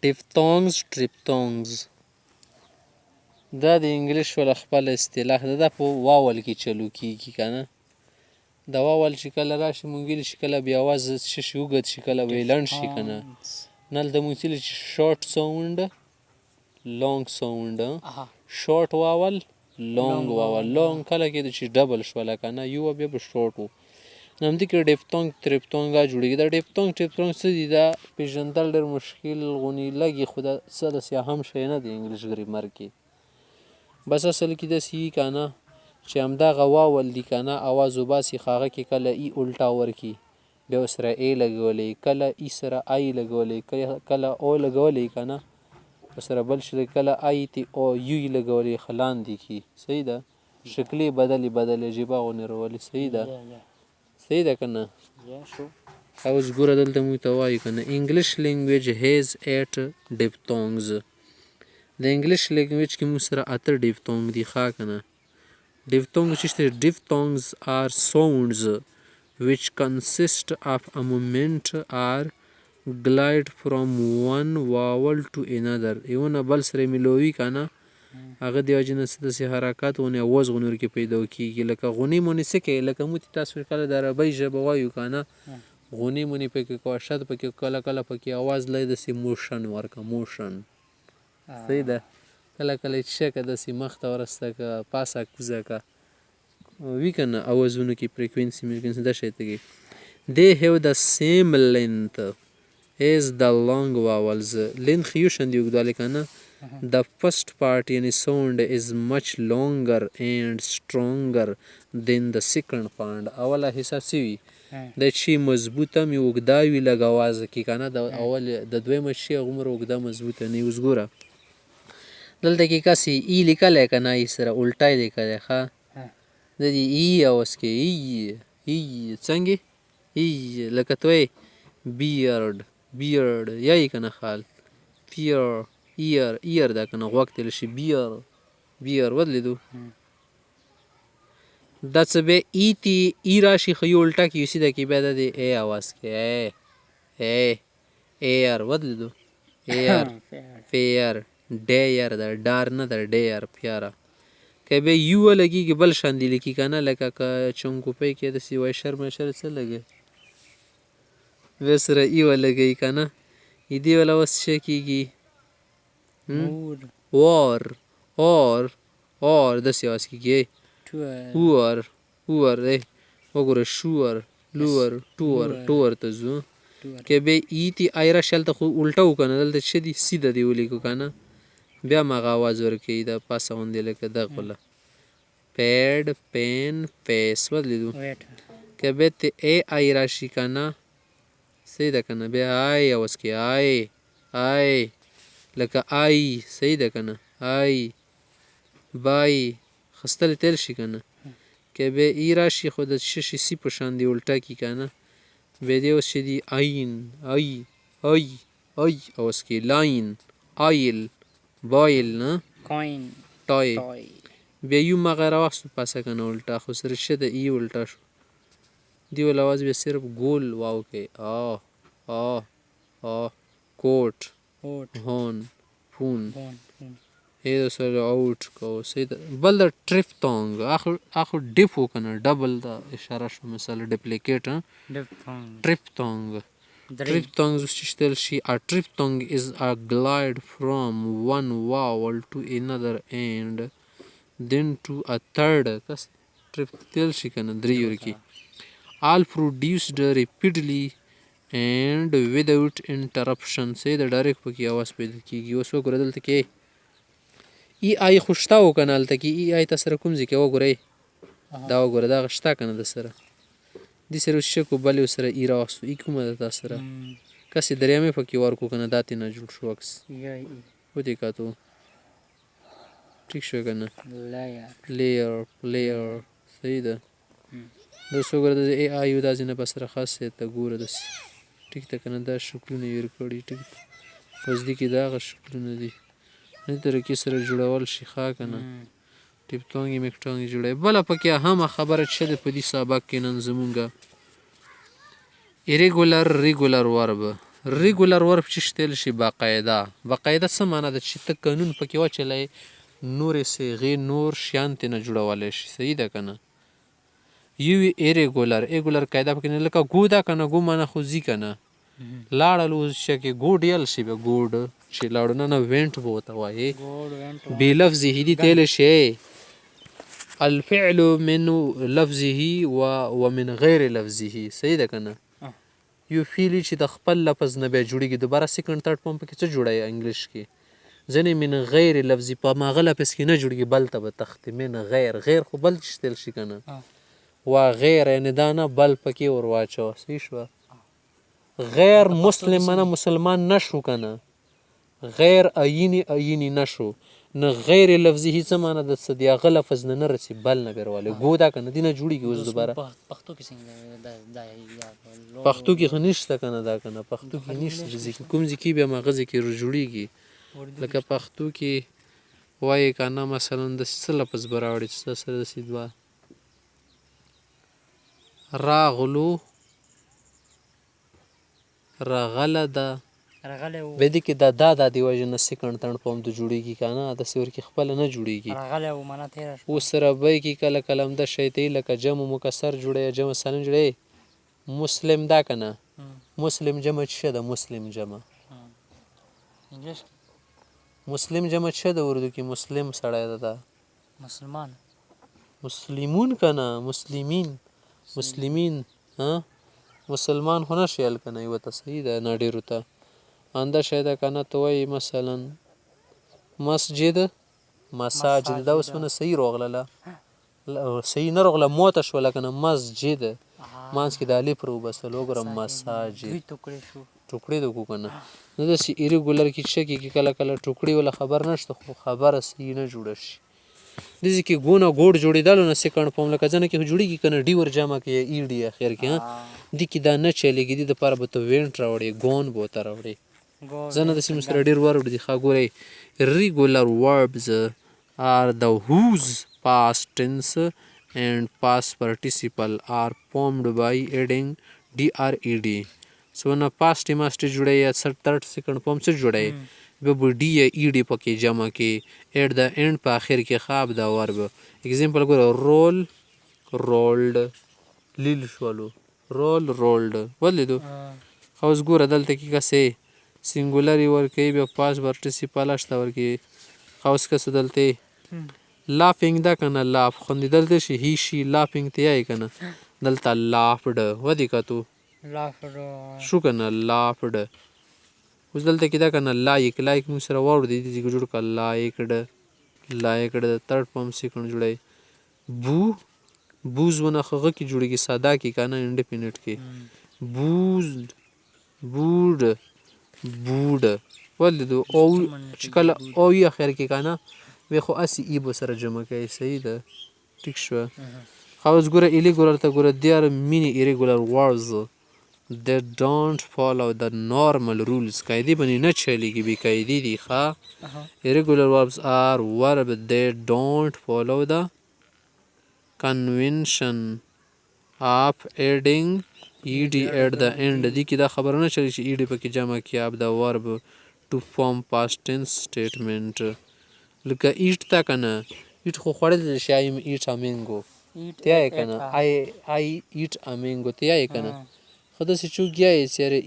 Dipthongs Tripthongs دا د انګلیش ول خپل اصطلاح ده. دا په واول کې چلو کیږي که نه. دا واول چې کله راشي مونږ ویلی چې کله بې اواز څه شي اوږد شي کله به یې لنډ شي که نه. نه هلته مونږ څه چې شارټ ساوند لانګ ساوند شارټ واول لانګ واول لانګ کله کېده چې ډبل شوله که نه یو بیا به شارټ و. نو همدې کې ډپتونګ ترپتونګ دا جوړېږي. دا ډپتونګ ترپتونګ څه دي دا پېژندل ډېر مشکل غونې لګي خو دا څه داسې اهم شی نه دی انګلیش ګرامر کې. بس اصل کې داسې وي که نه چې همدغه واول دي که نه اواز وباسي خو هغه کې کله ای الټا ورکړي بیا ورسره ای لګولی کله ای سره ای لګولی کله او لګولی که نه ورسره بل شي کله ای تی او یو لګولی ښه لاندې کړي. صحیح ده. شکلې بدلې ژبه غونې راولي. صحیح ده. صحیح ده که نه. اوس ګوره دلته موږ ته وایي که نه انګلیش لینګویج هیز 8 ډپتونګز. د انګلیش لینګویج کې موږ سره 8 ډپتونګ دي ښه که نه. ډپتونګ چې شته ډپتونګز آر ساوندز which consist of a movement or glide from one vowel to another. یو نه بل سره میلوي که نه هغه د وجې نه څه داسې حرکات غونې اواز غونې ورکې پیدا کېږي لکه غونې مونې څه کوي لکه موږ تاسو کله د عربۍ ژبه وایو که نه غونې مونې پکې کوه شد پکې کله کله پکې اواز لای داسې موشن ورکړه موشن. صحیح ده. کله کله یې څه که داسې مخ ته ورسته که پاسه کوزه که وي که نه اوازونو کې فریکوینسي میکوینسي دا شی ته کوي. they have the same length as the long vowels. length یو شان دي اوږدوالی که نه. the first part یعنی sound is much longer and stronger than the second part. اوله حصه څه وي دا چې مضبوطه مې اوږده وي لږ اوازه کې که نه د اول د دویمه چې هغومره اوږده مضبوطه نه وي. اوس ګوره دلته کې کسې ای لیکلی که نه ای سره الټا یې لیکلی ښه د دې ای اواز کې ای څنګه ای لکه ته وایې بیرډ یایې که نه خال ایر ده که نه غوږ تېل شي بیر ودلېدو دا څه بیا ای تی ای راشي خو یو الټا کې یو سیده کې بیا د دې ای اواز کې ایر ودلېدو ایر فیر ډیر ده ډار نه ده ډیر پیاره. که بیا یو ولګېږي بل شان دې لیکي که نه لکه که چنګوپۍ کې داسې وایشر مایشر څه لګوي بیا سره ای ولګوي که نه دې والا اوس څه کېږي وار داسې اواز کېږي اور دی وګوره شور لور ټور ته ځو. که بیا ای تی آی راشي هلته خو الټه و که نه دلته څه دي سیده دې ولیکو که نه بیا هم هغه اواز ورکوي د پاسه غوندې لکه دغه والا پیډ پین پیس ودلېدو. که بیا ته ای آی راشي که نه صحیح ده که نه بیا آی اواز کوي آی لکه آی صحیح ده که نه آی بای خستلی تیل شي که نه. که بیا ای راشي خو د څه شي سی په شان دی الټه کي که نه بیا دې اوس چې دي آین آی اواز کوي لاین آیل بایل نه ټای بیا یو مغه راواخستو پاسه که نه الټا خو سره څه ده ای الټا شو دې والا اواز بیا صرف ګول واو کوي کوټ هون فون ای د سره آوټ کو. صحیح ده. بل د ټرپتونګ اخو ډپ و که نه ډبل د اشاره شو مثلا ډپلیکیټ ټرپتونګ Tripthongs چې شتل شي a triphthong is a glide from one vowel to another and then to a third کس تل شي که نه درې ورکي all produced repeatedly and without interruption. صحیح ده ډایرکټ پکې اواز پیدا کېږي. اوس وګوره دلته کې ای آی خو شته و که نه هلته کې ای آی ته سره کوم ځای کې وګورئ دا وګوره دغه شته که نه د سره دې سره اوس شک و بلې ورسره ای راواخستو ای کومه ده تا سره کسې دریامې پکې ورکړو که نه دا ترې نه جوړ شو عکس ودې کاتو ټیک شو که نه لیر صحیح ده. دا اوس وګوره د ای آی یو دا ځینه په سره خاص دی ته ګوره داسې ټیک ده که نه دا شکلونه یې ورکړي ټیک ده اوس دې کې د هغه شکلونه دي دې طریقې سره جوړول شي ښه که نه ټپتونګ یې میکټونګ یې جوړوي. بله پکې اهمه خبره چې ده په دې سبق کې نن زمونږ irregular regular verb ریګولر ورب چې شتیل شي باقاعده. باقاعده څه معنا ده چې ته قانون پکې واچولی نورې صیغې نور شیان ترېنه جوړولی شي. صحیح ده که نه؟ یو وي ایریګولر. ایګولر قاعده پکې نه لکه ګو ده که نه ګو معنا خو ځي که نه لاړلو شکې ګوډ یل شي به ګوډ چې لاړو نه وینټ به ورته وایې بې لفظه دي تیلی شي الفعل من لفظه ومن غیر لفظه. صحیح ده که نه؟ یو فعلي چې د خپل لفظ نه بیا جوړېږي دوباره سیکنډ تھرډ فارم پکې څه جوړوي انګلیش کې ځینې من غیر لفظي په هماغه لفظ کې نه جوړېږي بل ته به تختې من غیر خو بل شتل شي که نه وا غیر یعنې دا نه بل پکې ور واچوه. صحیح شوه؟ غیر مسلم نه مسلمان نشو که نه غیر عیني نشو نه غیر لفظي څه معنا ده څه د هغه لفظ نه رسي بل نه بیا راولي ګو دا که نه دې نه جوړېږي اوس دوباره پښتو کې خو نشته که نه دا که نه پښتو کې نشته کوم ځای کې بیا هماغه ځای کې جوړېږي لکه پښتو کې وایې که نه مثلا داسې څه لفظ به راوړي چې ستا سره داسې دوه راغلو راغله ده بیا دې کې دا د وجې نه سیکنډ تھرډ فارم ته جوړېږي که نه داسې ورکې خپله نه جوړېږي اوس ربی کې کله کله همده شی ته لکه جمع مکسر جوړوي جمع سالم جوړوي مسلم دا که نه مسلم جمع څه ده مسلم جمع مسلم جمع څه ده اردو کې مسلم سړی ده دا مسلمان مسلمون که نه مسلمین مسلمان خو نشي هل که نه یوه ته صحیح ده نه ډېرو ته انده شی ده که نه ته وایي مثلا مسجد مساجد دا اوس ونه صحیح راغله صحیح نه راغله موته شوله که نه مسجد مانځ کې د الف رو وباسل وګوره مساجد ټوکړې د وکړو که نه نو داسې ایریګولر کې څه کېږي کله کله ټوکړې ولا خبر نشته خو خبره صحیح نه جوړه شي داسې کې ګو نه ګوډ جوړېدلو نه سیکنډ فارم لکه ځنه کې خو جوړېږي که نه ډي ور جمع کې یا ای ډي اخر کې دې کې دا نه چلېږي دې دپاره به ته وینټ راوړې ګون به ورته راوړې ځنه داسې موږ سره ډېر ورډ دي ښه ګورئ regular verbs are the whose past tense and past participle are formed by adding dred. So when a past must جوړی یا third second form څه جوړی بیا به ډي یا ای ډي پکې جمع کې ایٹ د اینډ په آخر کې خواب دا ورب اگزامپل ګوره رول رولډ لیل شولو رول رولډ ودلیدو ښه اوس ګوره دلته کې کسې سینګولر یې ورکوي بیا پاس پارټیسیپل شته ورکوي ښه اوس کسه دلته لافینګ ده که نه لاف خندېدل ته شي هی شي لافینګ ته یایې که نه دلته لافډ ودې کتو شو که نه لافډ اوس دلته کې ده که نه لایک موږ سره واورو دې دې جوړ کړه لایکډ تھرډ فارم سیکنډ جوړوي بوز ونه هغه کې جوړېږي ساده کې که نه انډیفینټ کې بوډ ولیدو او چې کله او یې اخر کې که نه بیا خو هسې ای به سره جمع کوي صحیح ده ټیک شوه ښه اوس ګوره ایلیګولر ته ګوره they are many irregular words that don't follow the normal rules قاعدې باندې نه چلیږي بې قاعدې دي ښه irregular verbs are verbs that don't follow the convention of adding ed at the end دې کې دا خبره نه چلېږي چې ed پکې جمع کړي of the verb to form past tense statement لکه ایټ ته که نه ایټ خو خوړل شي آی ایټ ا مینګو ته یې که نه آی ایټ ا مینګو ته یې که نه خو داسې چوک یایې چې یاره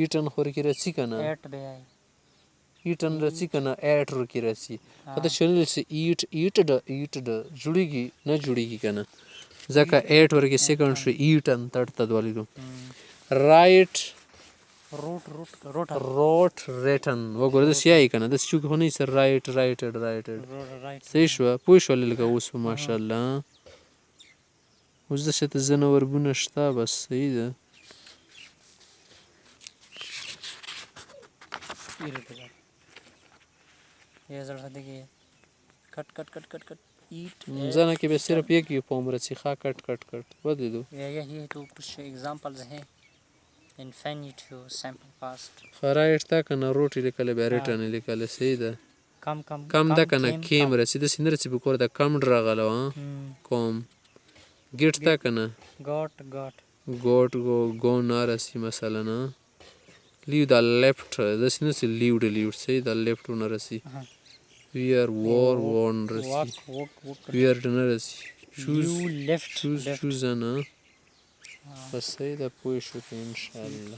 ایټن خو ورکې رسي که نه ایټن رسي که نه ایټ ورکې رسي خو داسې چللی چې ایټډ جوړېږي نه جوړېږي که نه ځکه ایټ ورکې سیکنډ شو ایټن تھرډ ته دولیدو رایټ روټ ریټن وګوره داسې یایې که نه داسې چوکې خو نه وي سر رایټډ صحیح شوه پوه شولې لکه اوس په ماشاءالله اوس داسې ته ځینې وربونه شته بس صحیح ده ځنه کې بیا صرف یک یو فارم رسي ښه کټ ودلیدو infinitive simple past رایټ ده که نه روټ یې لیکلی بیا ریټن یې لیکلی صحیح ده کم ده که نه کیم رسي داسې نه رسي په کور ده کم راغله کوم ګیټ ده که نه ګوټ نه رسي مثلا leave the left داسې نه سي leave صحیح د left ونه رسي we are war رسي we are نه رسي choose نه بس صحیح ده پوه شو که انشاءالله